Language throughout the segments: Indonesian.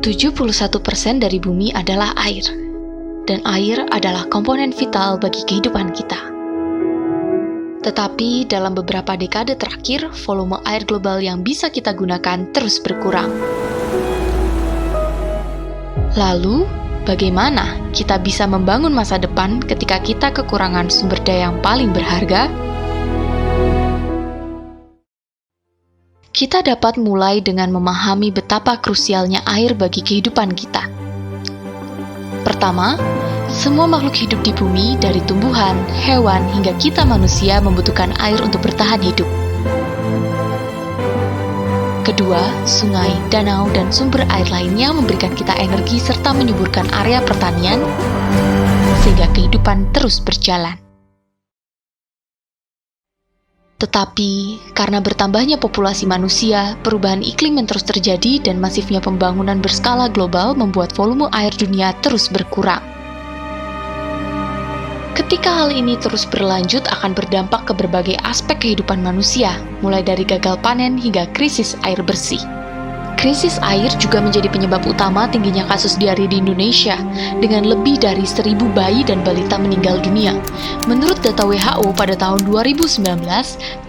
71% dari bumi adalah air, dan air adalah komponen vital bagi kehidupan kita. Tetapi dalam beberapa dekade terakhir, volume air global yang bisa kita gunakan terus berkurang. Lalu, bagaimana kita bisa membangun masa depan ketika kita kekurangan sumber daya yang paling berharga? Kita dapat mulai dengan memahami betapa krusialnya air bagi kehidupan kita. Pertama, semua makhluk hidup di bumi, dari tumbuhan, hewan, hingga kita manusia membutuhkan air untuk bertahan hidup. Kedua, sungai, danau, dan sumber air lainnya memberikan kita energi serta menyuburkan area pertanian, sehingga kehidupan terus berjalan. Tetapi, karena bertambahnya populasi manusia, perubahan iklim yang terus terjadi dan masifnya pembangunan berskala global membuat volume air dunia terus berkurang. Ketika hal ini terus berlanjut akan berdampak ke berbagai aspek kehidupan manusia, mulai dari gagal panen hingga krisis air bersih. Krisis air juga menjadi penyebab utama tingginya kasus diare di Indonesia, dengan lebih dari 1.000 bayi dan balita meninggal dunia. Menurut data WHO pada tahun 2019, 830.000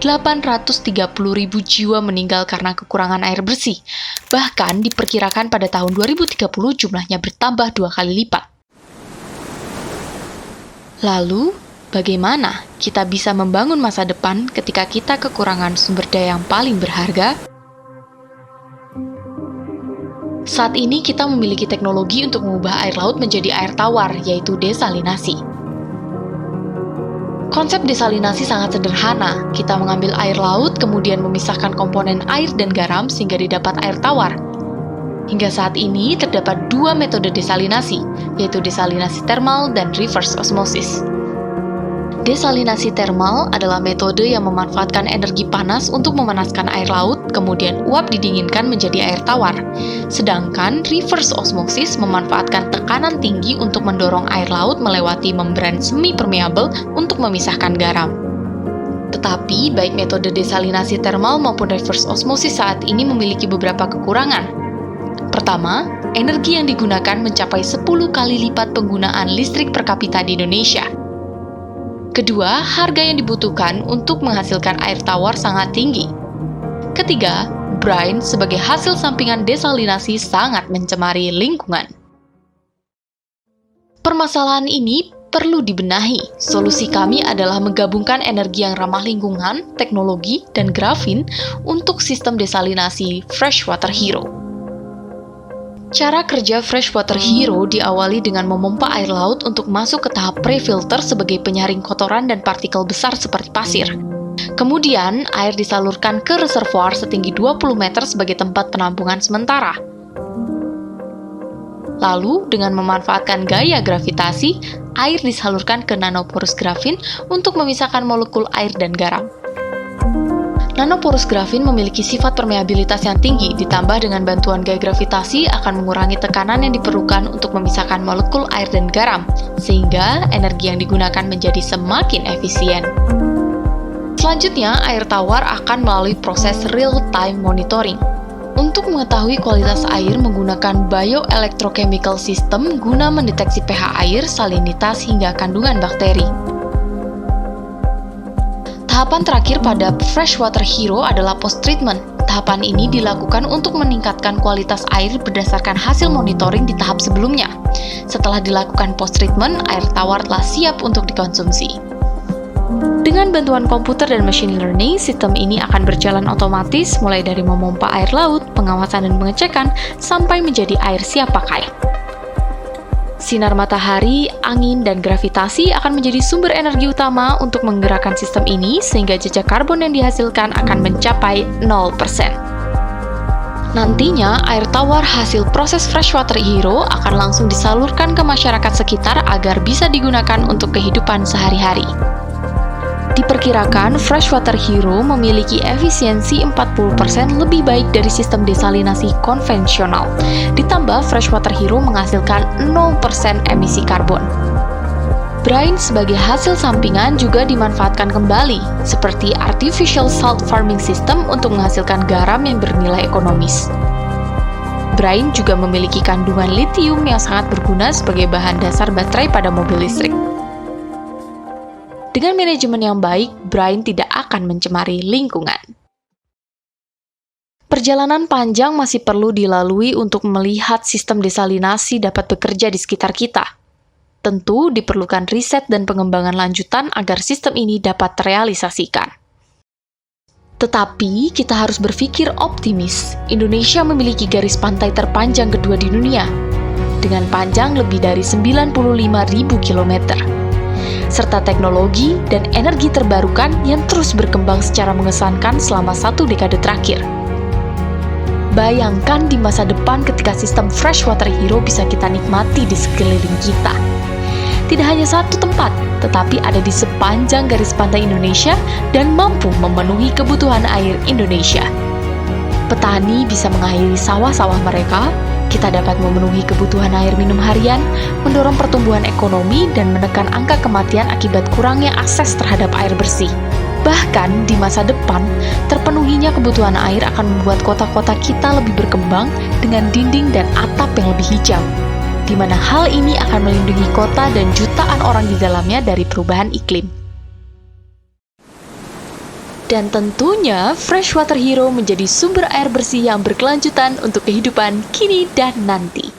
jiwa meninggal karena kekurangan air bersih. Bahkan diperkirakan pada tahun 2030 jumlahnya bertambah 2 kali lipat. Lalu, bagaimana kita bisa membangun masa depan ketika kita kekurangan sumber daya yang paling berharga? Saat ini kita memiliki teknologi untuk mengubah air laut menjadi air tawar, yaitu desalinasi. Konsep desalinasi sangat sederhana. Kita mengambil air laut, kemudian memisahkan komponen air dan garam sehingga didapat air tawar. Hingga saat ini terdapat 2 metode desalinasi, yaitu desalinasi termal dan reverse osmosis. Desalinasi termal adalah metode yang memanfaatkan energi panas untuk memanaskan air laut, kemudian uap didinginkan menjadi air tawar. Sedangkan reverse osmosis memanfaatkan tekanan tinggi untuk mendorong air laut melewati membran semi-permeable untuk memisahkan garam. Tetapi, baik metode desalinasi termal maupun reverse osmosis saat ini memiliki beberapa kekurangan. Pertama, energi yang digunakan mencapai 10 kali lipat penggunaan listrik per kapita di Indonesia. Kedua, harga yang dibutuhkan untuk menghasilkan air tawar sangat tinggi. Ketiga, brine sebagai hasil sampingan desalinasi sangat mencemari lingkungan. Permasalahan ini perlu dibenahi. Solusi kami adalah menggabungkan energi yang ramah lingkungan, teknologi, dan grafin untuk sistem desalinasi Freshwater Hero. Cara kerja Freshwater Hero diawali dengan memompa air laut untuk masuk ke tahap pre-filter sebagai penyaring kotoran dan partikel besar seperti pasir. Kemudian, air disalurkan ke reservoir setinggi 20 meter sebagai tempat penampungan sementara. Lalu, dengan memanfaatkan gaya gravitasi, air disalurkan ke nanoporous grafin untuk memisahkan molekul air dan garam. Nanoporous grafin memiliki sifat permeabilitas yang tinggi, ditambah dengan bantuan gaya gravitasi akan mengurangi tekanan yang diperlukan untuk memisahkan molekul air dan garam, sehingga energi yang digunakan menjadi semakin efisien. Selanjutnya, air tawar akan melalui proses real-time monitoring. Untuk mengetahui kualitas air menggunakan bioelectrochemical system guna mendeteksi pH air, salinitas, hingga kandungan bakteri. Tahapan terakhir pada Freshwater Hero adalah post-treatment. Tahapan ini dilakukan untuk meningkatkan kualitas air berdasarkan hasil monitoring di tahap sebelumnya. Setelah dilakukan post-treatment, air tawar telah siap untuk dikonsumsi. Dengan bantuan komputer dan machine learning, sistem ini akan berjalan otomatis mulai dari memompa air laut, pengawasan dan pengecekan, sampai menjadi air siap pakai. Sinar matahari, angin, dan gravitasi akan menjadi sumber energi utama untuk menggerakkan sistem ini sehingga jejak karbon yang dihasilkan akan mencapai 0%. Nantinya, air tawar hasil proses Freshwater Hero akan langsung disalurkan ke masyarakat sekitar agar bisa digunakan untuk kehidupan sehari-hari. Diperkirakan Freshwater Hero memiliki efisiensi 40% lebih baik dari sistem desalinasi konvensional. Ditambah Freshwater Hero menghasilkan 0% emisi karbon. Brine sebagai hasil sampingan juga dimanfaatkan kembali, seperti artificial salt farming system untuk menghasilkan garam yang bernilai ekonomis. Brine juga memiliki kandungan litium yang sangat berguna sebagai bahan dasar baterai pada mobil listrik. Dengan manajemen yang baik, Brine tidak akan mencemari lingkungan. Perjalanan panjang masih perlu dilalui untuk melihat sistem desalinasi dapat bekerja di sekitar kita. Tentu diperlukan riset dan pengembangan lanjutan agar sistem ini dapat terrealisasikan. Tetapi kita harus berpikir optimis. Indonesia memiliki garis pantai terpanjang kedua di dunia, dengan panjang lebih dari 95.000 km, serta teknologi dan energi terbarukan yang terus berkembang secara mengesankan selama 1 dekade terakhir. Bayangkan di masa depan ketika sistem Freshwater Hero bisa kita nikmati di sekeliling kita. Tidak hanya satu tempat, tetapi ada di sepanjang garis pantai Indonesia dan mampu memenuhi kebutuhan air Indonesia. Petani bisa mengairi sawah-sawah mereka, kita dapat memenuhi kebutuhan air minum harian, mendorong pertumbuhan ekonomi, dan menekan angka kematian akibat kurangnya akses terhadap air bersih. Bahkan di masa depan, terpenuhinya kebutuhan air akan membuat kota-kota kita lebih berkembang dengan dinding dan atap yang lebih hijau, di mana hal ini akan melindungi kota dan jutaan orang di dalamnya dari perubahan iklim. Dan tentunya, Freshwater Hero menjadi sumber air bersih yang berkelanjutan untuk kehidupan kini dan nanti.